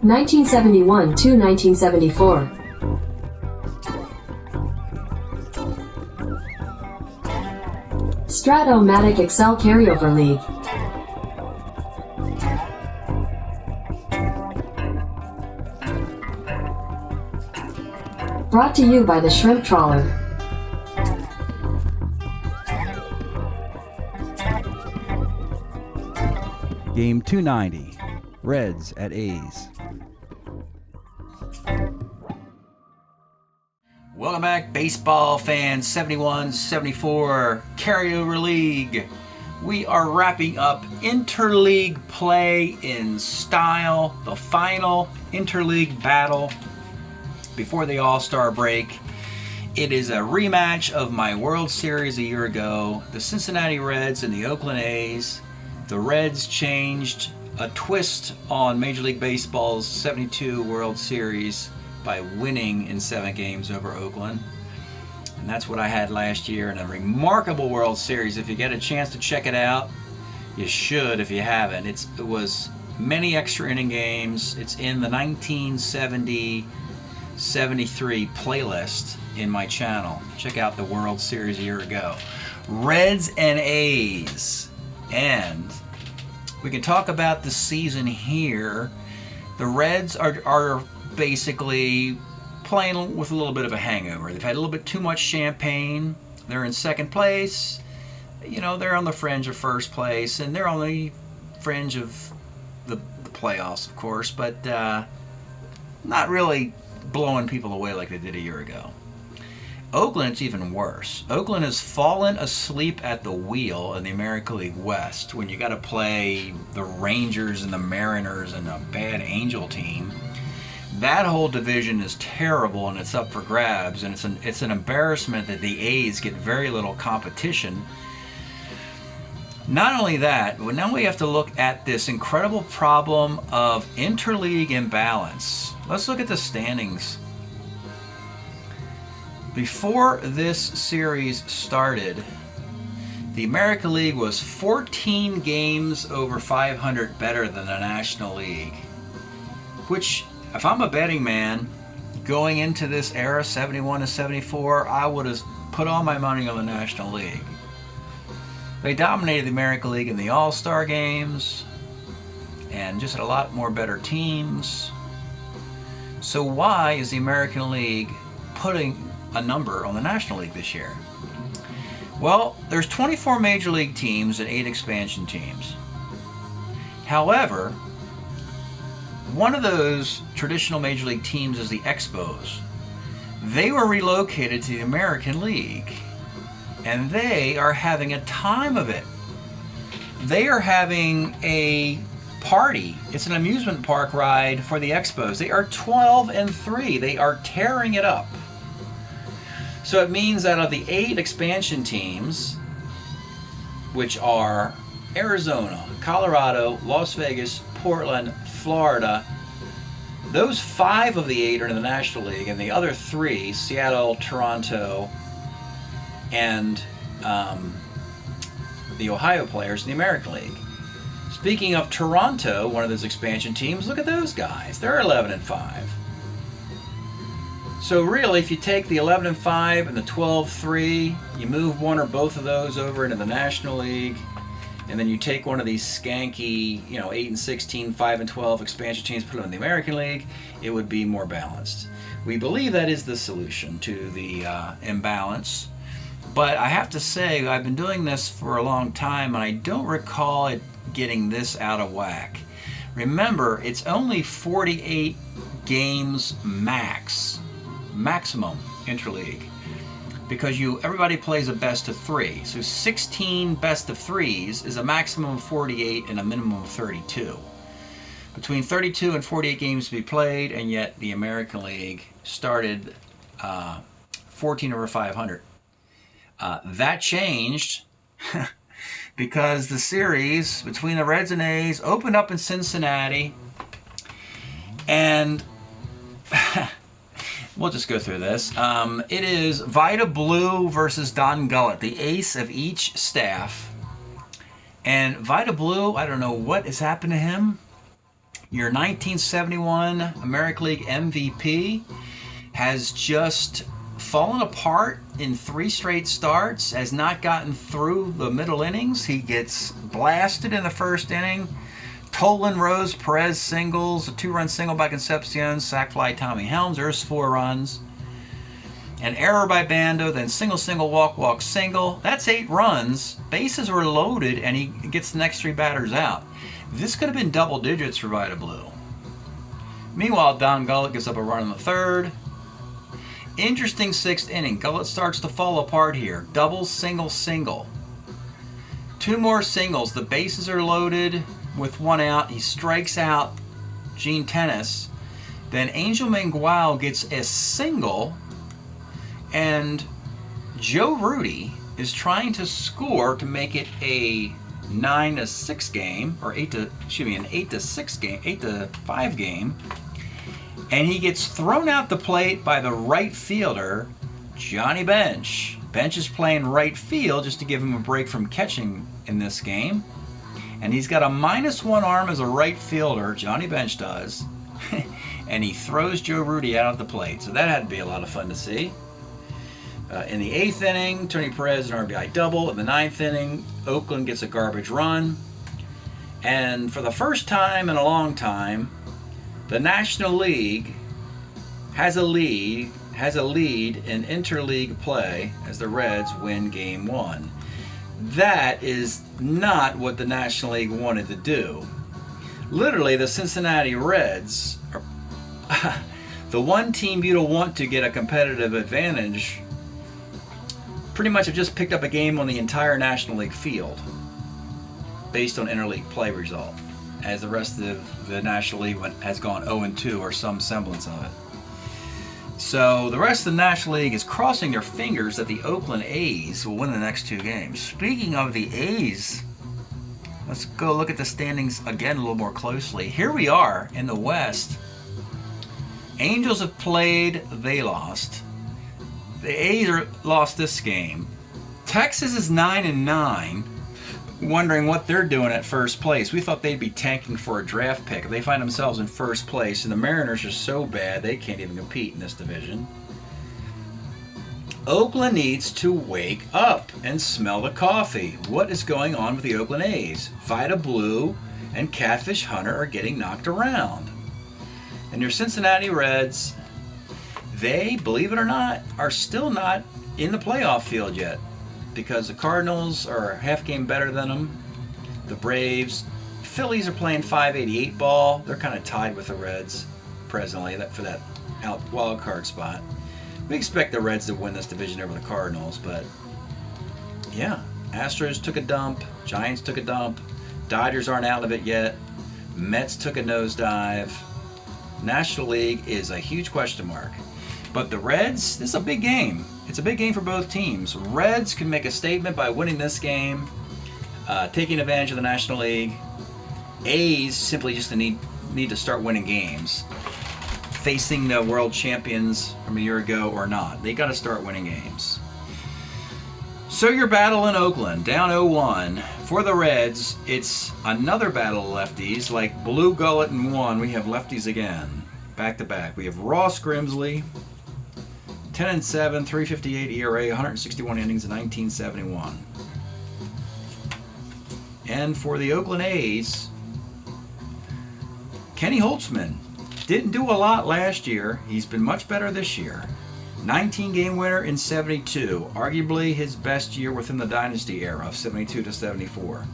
1971 to 1974. Strat-O-Matic Excel Carryover League. Brought to you by the Shrimp Trawler. Game 290, Reds at A's. Welcome back, baseball fans. 71-74 Carryover League. We are wrapping up interleague play in style, the final interleague battle before the All-Star break. It is a rematch of my World Series a year ago, the Cincinnati Reds and the Oakland A's. The Reds changed a twist on Major League Baseball's 72 World Series by winning in 7 games over Oakland. And that's what I had last year in a remarkable World Series. If you get a chance to check it out, you should if you haven't. It was many extra inning games. It's in the 1970-73 playlist in my channel. Check out the World Series a year ago. Reds and A's. And we can talk about the season here. The Reds are basically playing with a little bit of a hangover. They've had a little bit too much champagne. They're in second place. You know, they're on the fringe of first place, and they're on the fringe of the playoffs, of course, but not really blowing people away like they did a year ago. Oakland, it's even worse. Oakland has fallen asleep at the wheel in the American League West when you got to play the Rangers and the Mariners and a bad Angel team. That whole division is terrible, and it's up for grabs, and it's an embarrassment that the A's get very little competition. Not only that, but now we have to look at this incredible problem of interleague imbalance. Let's look at the standings. Before this series started, the American League was 14 games over 500 better than the National League, which, if I'm a betting man going into this era, 71 to 74, I would have put all my money on the National League. They dominated the American League in the All-Star games and just had a lot more better teams. So why is the American League putting a number on the National League this year? Well, there's 24 Major League teams and 8 expansion teams. However, one of those traditional Major League teams is the Expos. They were relocated to the American League, and they are having a time of it. They are having a party. It's an amusement park ride for the Expos. They are 12-3. They are tearing it up. So it means that of the 8 expansion teams, which are Arizona, Colorado, Las Vegas, Portland, Florida, those 5 of the 8 are in the National League, and the other 3, Seattle, Toronto, and the Ohio players in the American League. Speaking of Toronto, one of those expansion teams, look at those guys. They're 11-5. So really, if you take the 11-5 and the 12-3, you move one or both of those over into the National League, and then you take one of these skanky, 8-16, 5-12 expansion teams, put them in the American League, it would be more balanced. We believe that is the solution to the imbalance. But I have to say, I've been doing this for a long time, and I don't recall it getting this out of whack. Remember, it's only 48 games maximum interleague, because everybody plays a best of 3. So 16 best of 3s is a maximum of 48 and a minimum of 32. Between 32 and 48 games to be played, and yet the American League started 14 over 500. That changed because the series between the Reds and A's opened up in Cincinnati, and we'll just go through this. It is Vida Blue versus Don Gullett, the ace of each staff. And Vida Blue, I don't know what has happened to him, Your 1971 American League MVP has just fallen apart in 3 straight starts, has not gotten through the middle innings. He gets blasted in the first inning. Tolan, Rose, Perez singles, a 2-run single by Concepcion, sac fly Tommy Helms, there's 4 runs. An error by Bando, then single, single, walk, walk, single. That's 8 runs. Bases were loaded, and he gets the next 3 batters out. This could have been double digits for Vida Blue. Meanwhile, Don Gullett gives up a run in the 3rd. Interesting 6th inning. Gullett starts to fall apart here. Double, single, single. 2 more singles. The bases are loaded with 1 out. He strikes out Gene Tennis. Then Angel Mangual gets a single, and Joe Rudi is trying to score to make it a 9-6 game, or an 8-6 game, 8-5 game. And he gets thrown out the plate by the right fielder, Johnny Bench. Bench is playing right field just to give him a break from catching in this game. And he's got a -1 arm as a right fielder, Johnny Bench does. And he throws Joe Rudi out of the plate. So that had to be a lot of fun to see. In the 8th inning, Tony Perez an RBI double. In the 9th inning, Oakland gets a garbage run. And for the first time in a long time, the National League has a lead in interleague play as the Reds win Game 1. That is not what the National League wanted to do. Literally, the Cincinnati Reds are the one team you'd want to get a competitive advantage. Pretty much have just picked up a game on the entire National League field based on interleague play result, as the rest of the National League has gone 0-2 or some semblance of it. So the rest of the National League is crossing their fingers that the Oakland A's will win the next 2 games. Speaking of the A's, let's go look at the standings again a little more closely. Here we are in the West. Angels have played, they lost. The A's lost this game. Texas is 9-9. Wondering what they're doing at first place. We thought they'd be tanking for a draft pick. They find themselves in first place, and the Mariners are so bad they can't even compete in this division. Oakland needs to wake up and smell the coffee. What is going on with the Oakland A's? Vida Blue and Catfish Hunter are getting knocked around. And your Cincinnati Reds, they, believe it or not, are still not in the playoff field yet, because the Cardinals are a half game better than them. The Braves, Phillies are playing .588 ball. They're kind of tied with the Reds presently for that wild card spot. We expect the Reds to win this division over the Cardinals, but yeah, Astros took a dump, Giants took a dump, Dodgers aren't out of it yet, Mets took a nosedive. National League is a huge question mark. But the Reds, this is a big game. It's a big game for both teams. Reds can make a statement by winning this game, taking advantage of the National League. A's simply just need to start winning games, facing the world champions from a year ago or not. They got to start winning games. So your battle in Oakland, down 0-1. For the Reds, it's another battle of lefties. Like Blue, Gullett, and 1, we have lefties again, back to back. We have Ross Grimsley, 10-7, 3.58 ERA, 161 innings in 1971. And for the Oakland A's, Kenny Holtzman didn't do a lot last year. He's been much better this year. 19-game winner in 72, arguably his best year within the dynasty era of 72 to 74.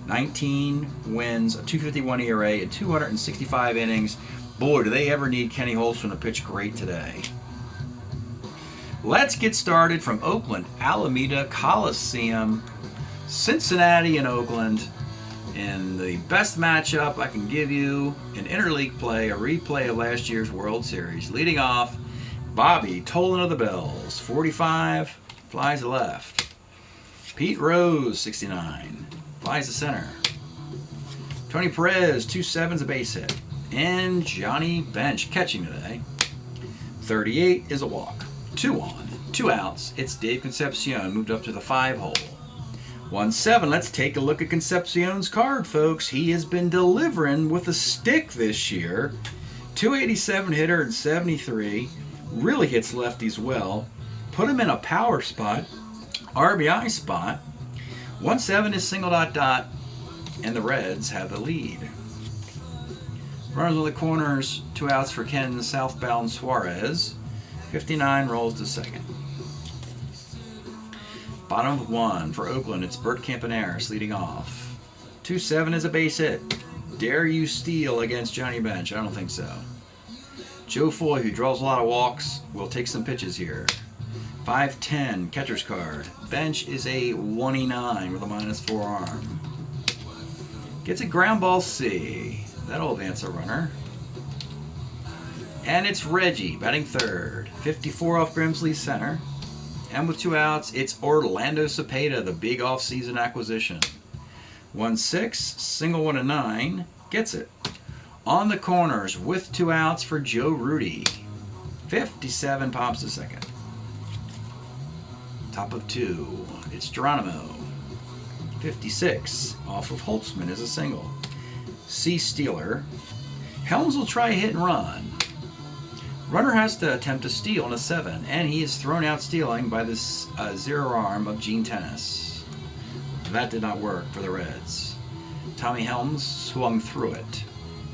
19 wins, a 2.51 ERA, and 265 innings. Boy, do they ever need Kenny Holtzman to pitch great today. Let's get started from Oakland, Alameda Coliseum, Cincinnati and Oakland. In the best matchup I can give you in interleague play, a replay of last year's World Series. Leading off, Bobby Tolan of the Bells, 45, flies to left. Pete Rose, 69, flies to center. Tony Perez, 2/7s, a base hit. And Johnny Bench catching today. 38 is a walk. 2 on, 2 outs. It's Dave Concepcion moved up to the 5 hole. 1-7. Let's take a look at Concepcion's card, folks. He has been delivering with a stick this year. 287 hitter and 73. Really hits lefties well. Put him in a power spot, RBI spot. 1-7 is single ... and the Reds have the lead. Runners on the corners, 2 outs for Ken southbound Suarez. 59 rolls to second. Bottom of 1 for Oakland, it's Bert Campaneris leading off. 2-7 is a base hit. Dare you steal against Johnny Bench? I don't think so. Joe Foy, who draws a lot of walks, will take some pitches here. 5-10, catcher's card. Bench is a 1-9 with a -4 arm. Gets a ground ball C. That'll advance a runner. And it's Reggie batting third. 54 off Grimsley's center. And with 2 outs, it's Orlando Cepeda, the big off-season acquisition. 1-6, single 1-9, gets it. On the corners with 2 outs for Joe Rudy. 57 pops to second. Top of 2, it's Geronimo. 56 off of Holtzman is a single. C stealer. Helms will try a hit and run. Runner has to attempt a steal in a 7, and he is thrown out stealing by this zero arm of Gene Tennis. That did not work for the Reds. Tommy Helms swung through it,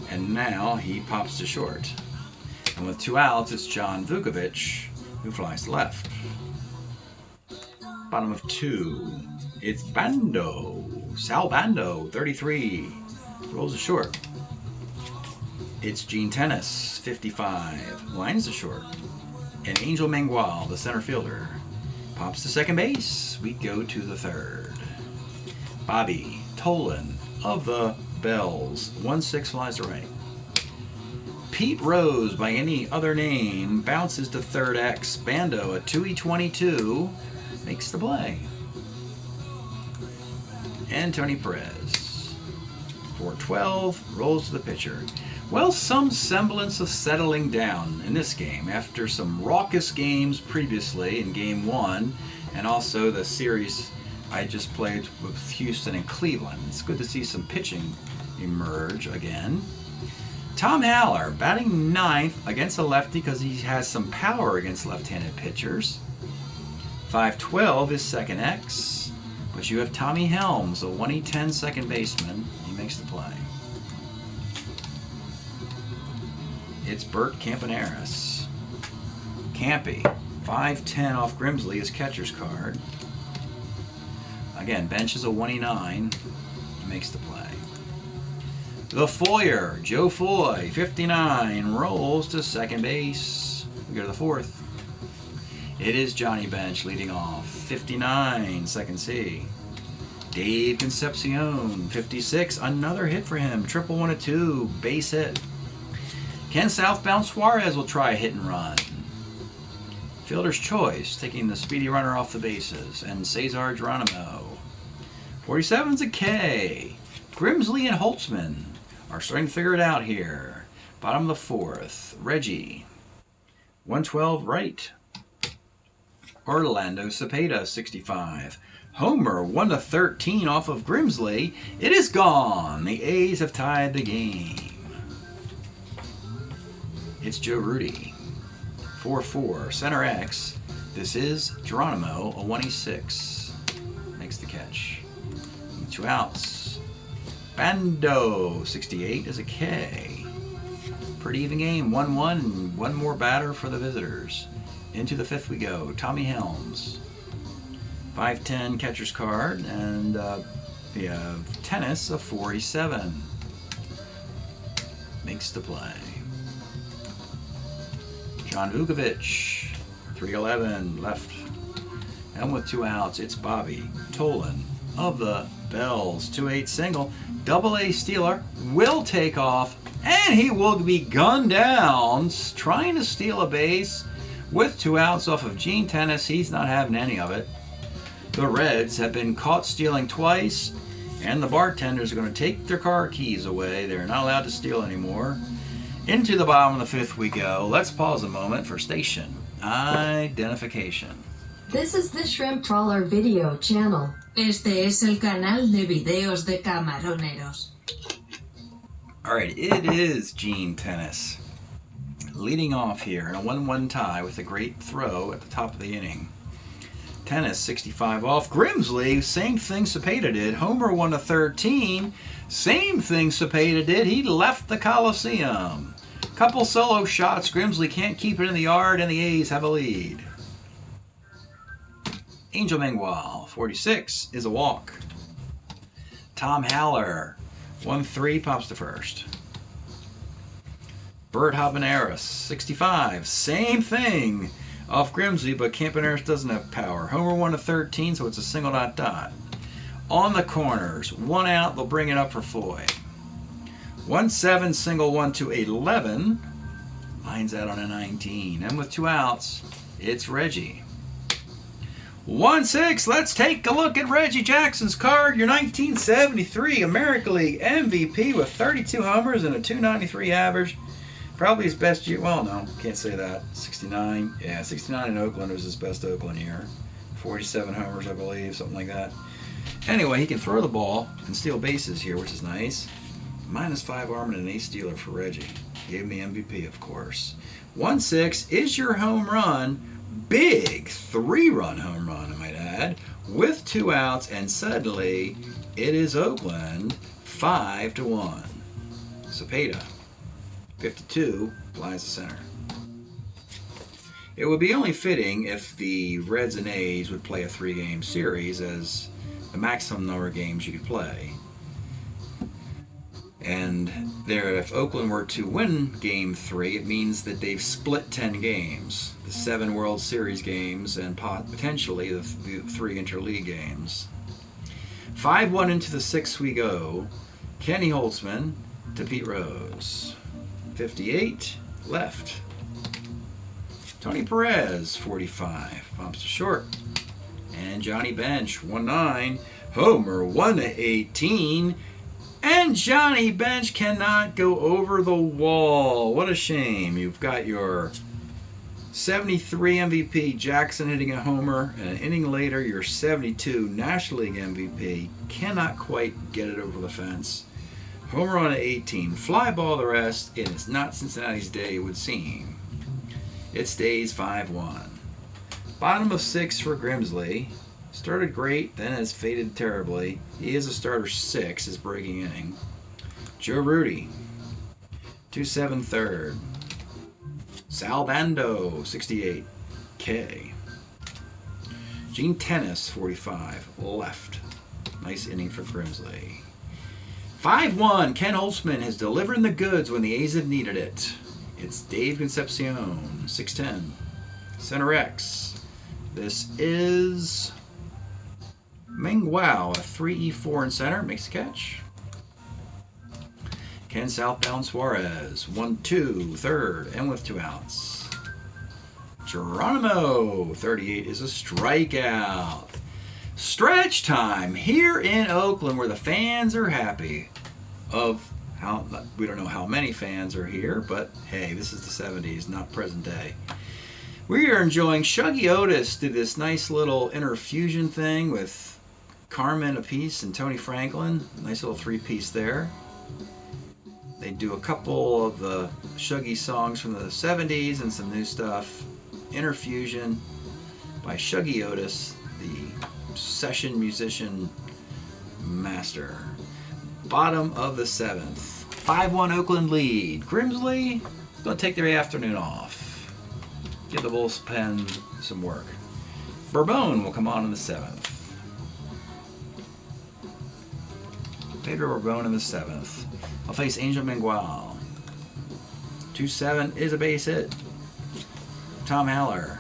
and now he pops to short. And with 2 outs, it's John Vukovic, who flies to left. Bottom of 2, it's Bando. Sal Bando, 33, rolls to short. It's Gene Tennis, 55, lines to short. And Angel Mangual, the center fielder, pops to second base. We go to the third. Bobby Tolan of the Bells, 1-6 flies to right. Pete Rose, by any other name, bounces to third X. Bando, a 2E22, makes the play. And Tony Perez, 4-12, rolls to the pitcher. Well, some semblance of settling down in this game after some raucous games previously in Game 1 and also the series I just played with Houston and Cleveland. It's good to see some pitching emerge again. Tom Haller batting 9th against a lefty because he has some power against left-handed pitchers. 5-12 is second X, but you have Tommy Helms, a 1E10 second baseman. He makes the play. It's Bert Campaneris. Campy, 5-10 off Grimsley, his catcher's card. Again, bench is a 1E9. He makes the play. The Foyer, Joe Foy, 59, rolls to second base. We go to the fourth. It is Johnny Bench leading off, 59, second C. Dave Concepcion, 56, another hit for him, triple 1-2, base hit. Ken southbound Suarez will try a hit and run. Fielder's choice, taking the speedy runner off the bases, and Cesar Geronimo. 47's a K. Grimsley and Holtzman are starting to figure it out here. Bottom of the fourth, Reggie. 112 right. Orlando Cepeda, 65. Homer, 1-13 off of Grimsley. It is gone. The A's have tied the game. It's Joe Rudy. 4-4, center X. This is Geronimo, a 1E6. Makes the catch. 2 outs. Bando, 68 is a K. Pretty even game, 1-1. One more batter for the visitors. Into the fifth we go. Tommy Helms. 5-10 catcher's card, and we have Tennis, a 47. Makes the play. John Vukovic, 3-11, left. And with 2 outs, it's Bobby Tolan of the Bells. 2-8 single, double-A stealer, will take off, and he will be gunned down, trying to steal a base with 2 outs off of Gene Tennis. He's not having any of it. The Reds have been caught stealing twice, and the bartenders are going to take their car keys away. They're not allowed to steal anymore. Into the bottom of the fifth we go. Let's pause a moment for station identification. This is the Shrimp Trawler video channel. Este es el canal de videos de camaroneros. All right, it is Gene Tennis leading off here in a 1-1 tie with a great throw at the top of the inning. Tennis 65 off. Grimsley, same thing Cepeda did. Homer 1-13. Same thing Cepeda did. He left the Coliseum. Couple solo shots. Grimsley can't keep it in the yard, and the A's have a lead. Angel Mangual 46 is a walk. Tom Haller 1-3 pops to first. Bert Habaneros 65. Same thing off Grimsley, but Campaneris doesn't have power. Homer 1-13, so it's a single dot. On the corners, 1 out, they'll bring it up for Foy. 1-7, single 1-11. Lines out on a 19. And with 2 outs, it's Reggie. 1-6, let's take a look at Reggie Jackson's card. Your 1973 American League MVP with 32 homers and a .293 average. Probably his best year. Well, no, can't say that. 69. Yeah, 69 in Oakland was his best Oakland year. 47 homers, I believe, something like that. Anyway, he can throw the ball and steal bases here, which is nice. -5 arm and an ace stealer for Reggie. Gave me MVP, of course. 1-6 is your home run. Big 3-run home run, I might add, with 2 outs, and suddenly it is Oakland 5-1. Cepeda 52 flies to center. It would be only fitting if the Reds and A's would play a 3-game series as the maximum number of games you could play. And there, if Oakland were to win Game 3, it means that they've split 10 games. The 7 World Series games and potentially the 3 interleague games. 5-1 into the 6th we go. Kenny Holtzman to Pete Rose. 58 left. Tony Perez 45 bumps to short. And Johnny Bench 1-9. Homer 1-18. And Johnny Bench cannot go over the wall. What a shame. You've got your 73 MVP Jackson hitting a homer, and an inning later your 72 National League MVP cannot quite get it over the fence. Homer on 18, fly ball the rest. It is not Cincinnati's day, it would seem. It stays 5-1. Bottom of 6 for Grimsley. Started great, then has faded terribly. He is a starter 6, his breaking inning. Joe Rudy, 2-7 third. Sal Bando, 68 K. Gene Tennis, 45 left. Nice inning for Grimsley. 5-1, Ken Holtzman has delivered the goods when the A's have needed it. It's Dave Concepcion, 6'10". Center X. This is Mangual, a 3-4 in center, makes the catch. Ken southbound Suarez, 1-2, third, and with 2 outs. Geronimo, 38, is a strikeout. Stretch time here in Oakland where the fans are happy. We don't know how many fans are here, but hey, this is the 70s, not present day. We are enjoying Shuggy Otis did this nice little interfusion thing with Carmen apiece and Tony Franklin. Nice little 3-piece there. They do a couple of the Shuggy songs from the 70s and some new stuff. Interfusion by Shuggy Otis, the session musician master. Bottom of the 7th. 5-1 Oakland lead. Grimsley is going to take their afternoon off. Give the bullpen some work. Bourbon will come on in the 7th. Pedro Bourbon in the 7th. I'll face Angel Mangual. 2-7 is a base hit. Tom Haller.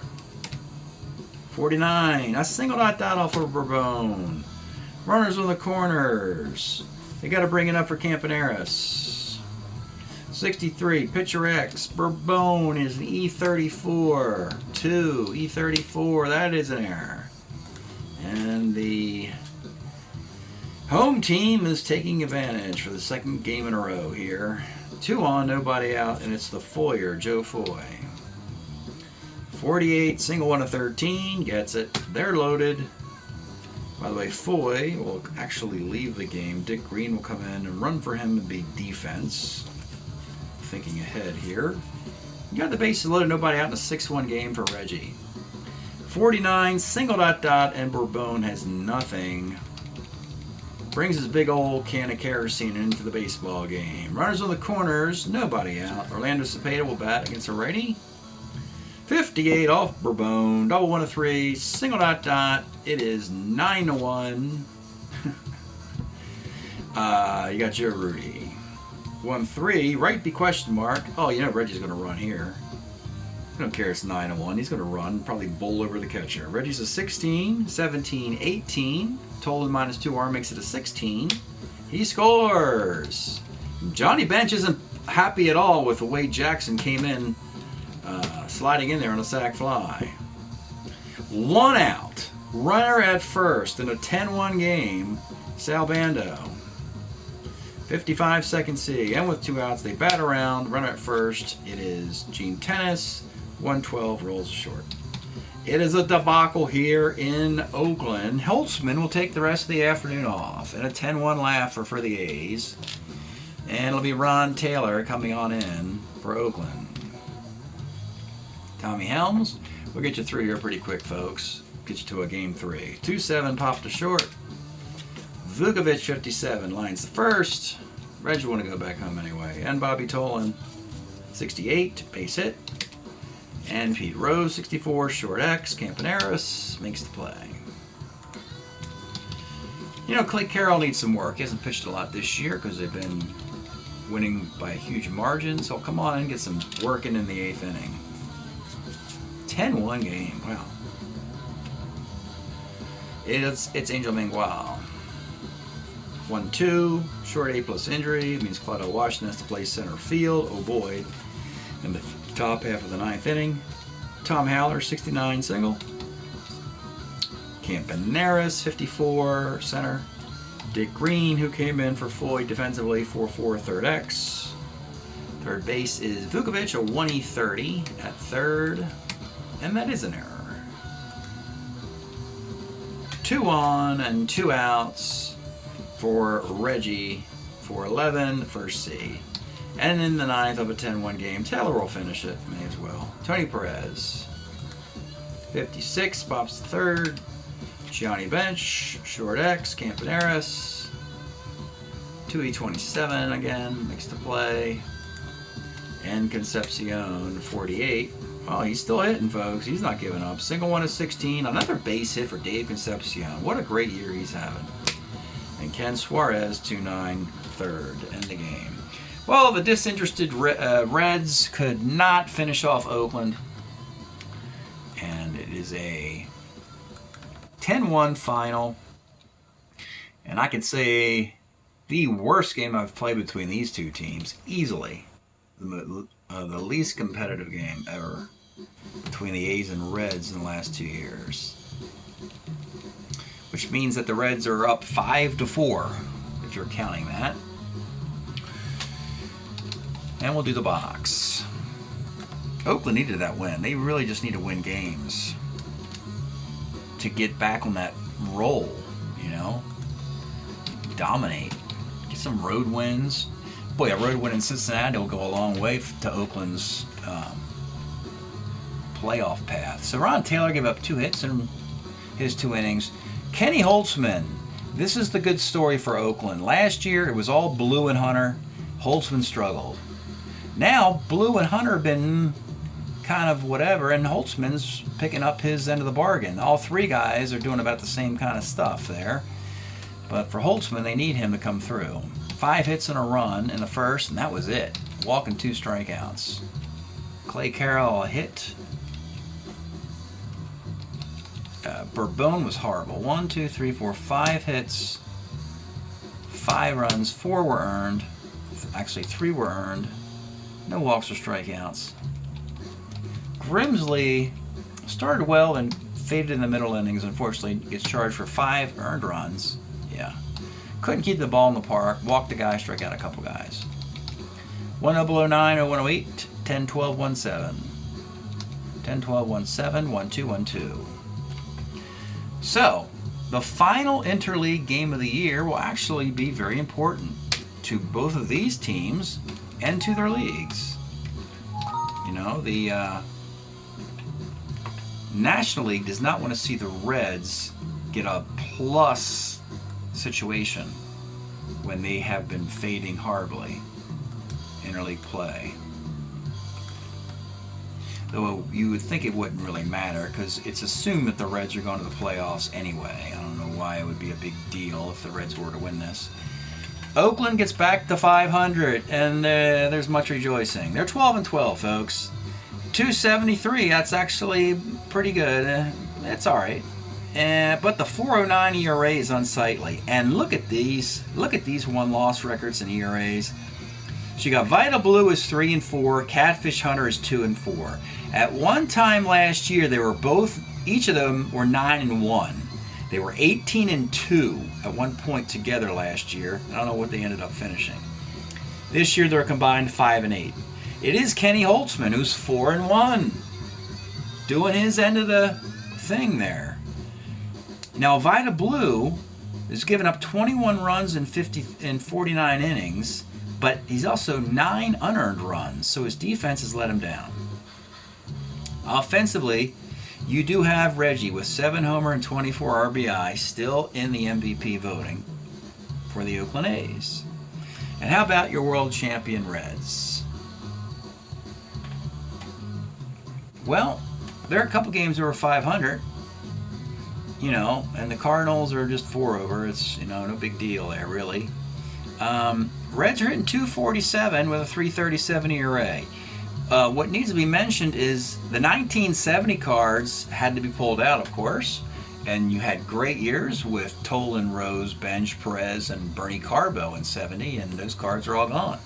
49. A single dot off of Bourbon. Runners on the corners. They got to bring it up for Campaneris. 63. Pitcher X. Bourbon is an E34. 2. E34. That is an error. And the home team is taking advantage for the 2nd game in a row here. 2 on, nobody out, and it's the Foyer, Joe Foy. 48, single 1-13, gets it. They're loaded. By the way, Foy will actually leave the game. Dick Green will come in and run for him and be defense. Thinking ahead here. You got the bases loaded, nobody out in a 6-1 game for Reggie. 49, single dot dot, and Bourbon has nothing. Brings his big old can of kerosene into the baseball game. Runners on the corners, nobody out. Orlando Cepeda will bat against a righty. 58 off Bourbon, double 1 to 3, single dot dot. It is 9-1. You got Joe Rudy. 1-3, right be question mark. Oh, you know Reggie's going to run here. I don't care, it's 9-1. He's going to run, probably bowl over the catcher. Reggie's a 16, 17, 18. Total -2 arm makes it a 16. He scores. Johnny Bench isn't happy at all with the way Jackson came in, sliding in there on a sac fly. 1 out. Runner at first in a 10-1 game. Sal Bando. 55 second C, and with 2 outs, they bat around. Runner at first. It is Gene Tennis. 112 rolls short. It is a debacle here in Oakland. Holtzman will take the rest of the afternoon off, and a 10-1 laugher for the A's. And it'll be Ron Taylor coming on in for Oakland. Tommy Helms, we'll get you through here pretty quick, folks. Get you to a game 3. 2-7 popped to short. Vukovic, 57, lines the first. Reggie want to go back home anyway. And Bobby Tolan, 68, base hit. And Pete Rose, 64, short X. Campaneris makes the play. You know, Clay Carroll needs some work. He hasn't pitched a lot this year because they've been winning by a huge margin. So come on and get some work in the 8th inning. 10-1 game, wow. It's Angel Mangual. 1-2, short A+ injury, means Claudio Washington has to play center field. Oh boy. In the top half of the 9th inning. Tom Haller, 69, single. Campaneris, 54, center. Dick Green, who came in for Floyd defensively, 4-4, third X. Third base is Vukovic, a 1E30 at third. And that is an error. 2 on and 2 outs for Reggie for 11, first C. And in the 9th of a 10-1 game, Taylor will finish it, may as well. Tony Perez, 56, pops to third. Gianni Bench, short X, Campaneris. 2E27 again, makes the play. And Concepcion, 48. Well, he's still hitting, folks. He's not giving up. Single 1 to 16. Another base hit for Dave Concepcion. What a great year he's having. And Ken Suarez, 2-9, third, end the game. Well, the disinterested Reds could not finish off Oakland. And it is a 10-1 final. And I can say the worst game I've played between these two teams, easily. The least competitive game ever between the A's and Reds in the last 2 years. Which means that the Reds are up 5-4, if you're counting that. And we'll do the box. Oakland needed that win. They really just need to win games to get back on that roll, you know? Dominate. Get some road wins. Boy, a road win in Cincinnati will go a long way to Oakland's playoff path. So Ron Taylor gave up 2 hits in his 2 innings. Kenny Holtzman, this is the good story for Oakland. Last year, it was all Blue and Hunter. Holtzman struggled. Now, Blue and Hunter have been kind of whatever, and Holtzman's picking up his end of the bargain. All 3 guys are doing about the same kind of stuff there. But for Holtzman, they need him to come through. 5 hits and a run in the first, and that was it. Walk and 2 strikeouts. Clay Carroll, a hit. Bourbon was horrible. 1, 2, 3, 4, 5 hits. 5 runs, 4 were earned. Actually, 3 were earned. No walks or strikeouts. Grimsley started well and faded in the middle innings. Unfortunately, gets charged for 5 earned runs. Yeah. Couldn't keep the ball in the park. Walked the guy, struck out a couple guys. 1009, 0108, 10-12-17. 10-12-17, 1-2-1-2. So, the final interleague game of the year will actually be very important to both of these teams and to their leagues. You know, the National League does not want to see the Reds get a plus situation when they have been fading horribly in interleague play. Though you would think it wouldn't really matter because it's assumed that the Reds are going to the playoffs anyway. I don't know why it would be a big deal if the Reds were to win this. Oakland gets back to 500, and there's much rejoicing. They're 12-12, folks. 273, that's actually pretty good. It's all right. But the 409 ERA is unsightly. And look at these one-loss records and ERAs. So you got Vital Blue is 3-4, Catfish Hunter is 2-4. At one time last year, they were each of them were 9-1. They were 18-2 at one point together last year. I don't know what they ended up finishing. This year they're combined 5-8. It is Kenny Holtzman who's 4-1, doing his end of the thing there. Now Vida Blue has given up 21 runs in 49 innings, but he's also 9 unearned runs, so his defense has let him down. Offensively, you do have Reggie with 7 homer and 24 RBI still in the MVP voting for the Oakland A's. And how about your world champion Reds? Well, there are a couple games over 500, you know, and the Cardinals are just 4 over. It's, you know, no big deal there, really. Reds are hitting 247 with a 337 ERA. What needs to be mentioned is the 1970 cards had to be pulled out, of course, and you had great years with Tolan, Rose, Benj, Perez, and Bernie Carbo in 70, and those cards are all gone.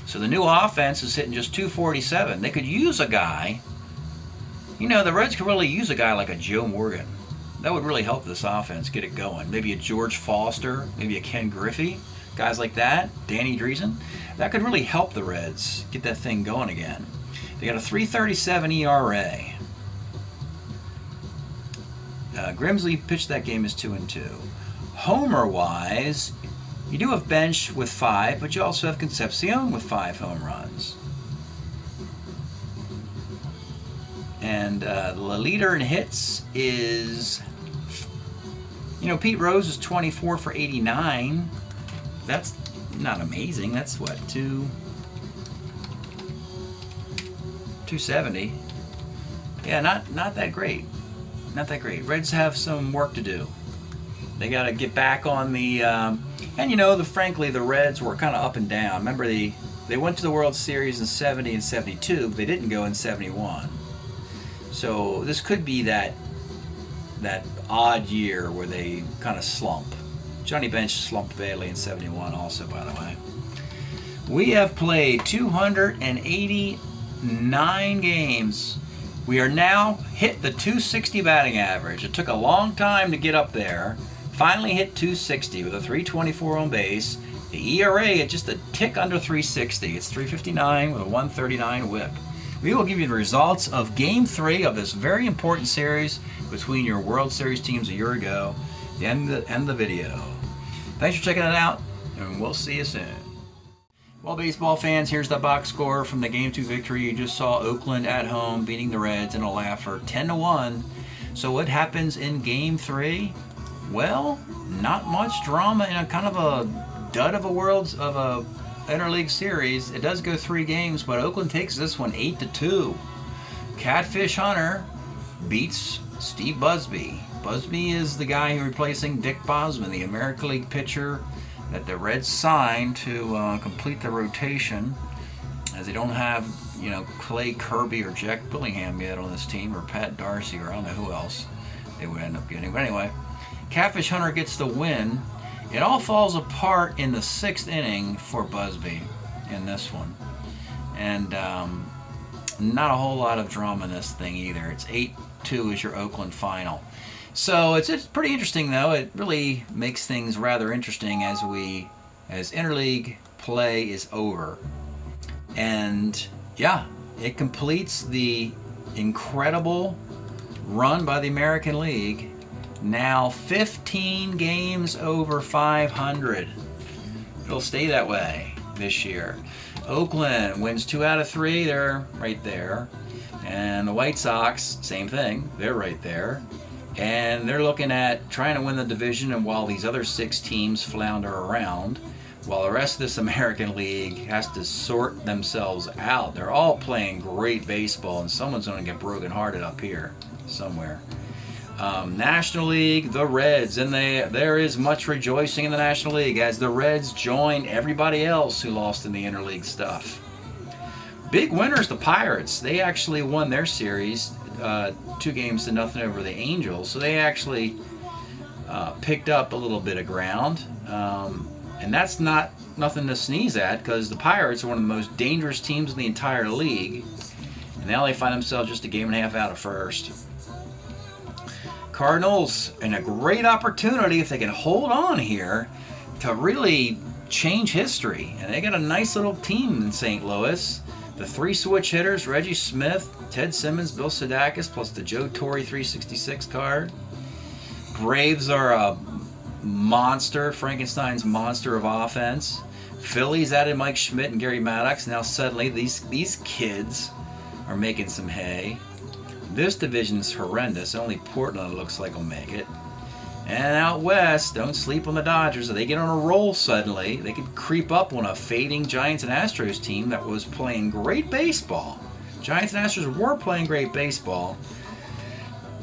So the new offense is hitting just 247. They could use a guy, you know, the Reds could really use a guy like a Joe Morgan. That would really help this offense get it going. Maybe a George Foster, maybe a Ken Griffey, guys like that, Danny Driesen. That could really help the Reds get that thing going again. They got a 337 ERA. Grimsley pitched that game as 2-2. Homer-wise, you do have Bench with 5, but you also have Concepcion with 5 home runs. And the leader in hits is, you know, Pete Rose is 24 for 89. That's not amazing. That's what, 270. Yeah, not that great. Not that great. Reds have some work to do. They got to get back on the and you know, frankly, the Reds were kind of up and down. Remember, they went to the World Series in 70 and 72, but they didn't go in 71. So this could be that odd year where they kind of slump. Johnny Bench slumped badly in 71 also, by the way. We have played 289 games. We are now hit the 260 batting average. It took a long time to get up there. Finally hit 260 with a 324 on base. The ERA at just a tick under 360. It's 359 with a 139 whip. We will give you the results of Game 3 of this very important series between your World Series teams a year ago. The end of the video. Thanks for checking it out, and we'll see you soon. Well, baseball fans, here's the box score from the Game 2 victory. You just saw Oakland at home beating the Reds in a laugher 10-1. So what happens in Game 3? Well, not much drama in a kind of a dud of a interleague series. It does go 3 games, but Oakland takes this one 8-2. Catfish Hunter beats Steve Busby. Busby is the guy replacing Dick Bosman, the American League pitcher that the Reds signed to complete the rotation, as they don't have, you know, Clay Kirby or Jack Billingham yet on this team, or Pat Darcy, or I don't know who else they would end up getting. But anyway, Catfish Hunter gets the win. It all falls apart in the 6th inning for Busby in this one. And not a whole lot of drama in this thing either. It's 8-2 is your Oakland final. So it's pretty interesting, though. It really makes things rather interesting as interleague play is over. And yeah, it completes the incredible run by the American League now 15 games over 500. It'll stay that way this year. Oakland wins 2 out of 3. They're right there. And the White Sox, same thing. They're right there. And they're looking at trying to win the division, and while these other 6 teams flounder around, while the rest of this American League has to sort themselves out. They're all playing great baseball, and someone's going to get brokenhearted up here somewhere. National League, the Reds, and there is much rejoicing in the National League as the Reds join everybody else who lost in the interleague stuff. Big winners, the Pirates. They actually won their series 2-0 over the Angels, so they actually picked up a little bit of ground. And that's nothing to sneeze at, because the Pirates are one of the most dangerous teams in the entire league. And now they find themselves just a game and a half out of first. Cardinals, and a great opportunity if they can hold on here to really change history. And they got a nice little team in St. Louis. The 3 switch hitters, Reggie Smith, Ted Simmons, Bill Sadakis, plus the Joe Torre 366 card. Braves are a monster, Frankenstein's monster of offense. Phillies added Mike Schmidt and Gary Maddox. Now suddenly these kids are making some hay. This division's horrendous. Only Portland looks like will make it. And out west, don't sleep on the Dodgers. If they get on a roll suddenly, they could creep up on a fading Giants and Astros team that was playing great baseball. Giants and Astros were playing great baseball,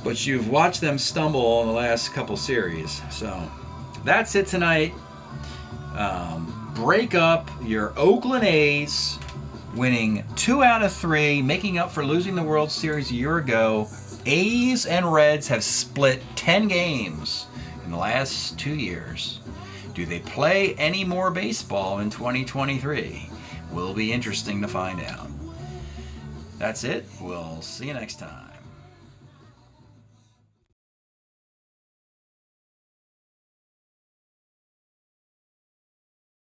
but you've watched them stumble in the last couple series. So that's it tonight. Break up your Oakland A's, winning 2 out of 3, making up for losing the World Series a year ago. A's and Reds have split 10 games in the last 2 years. Do they play any more baseball in 2023? Will be interesting to find out. That's it. We'll see you next time.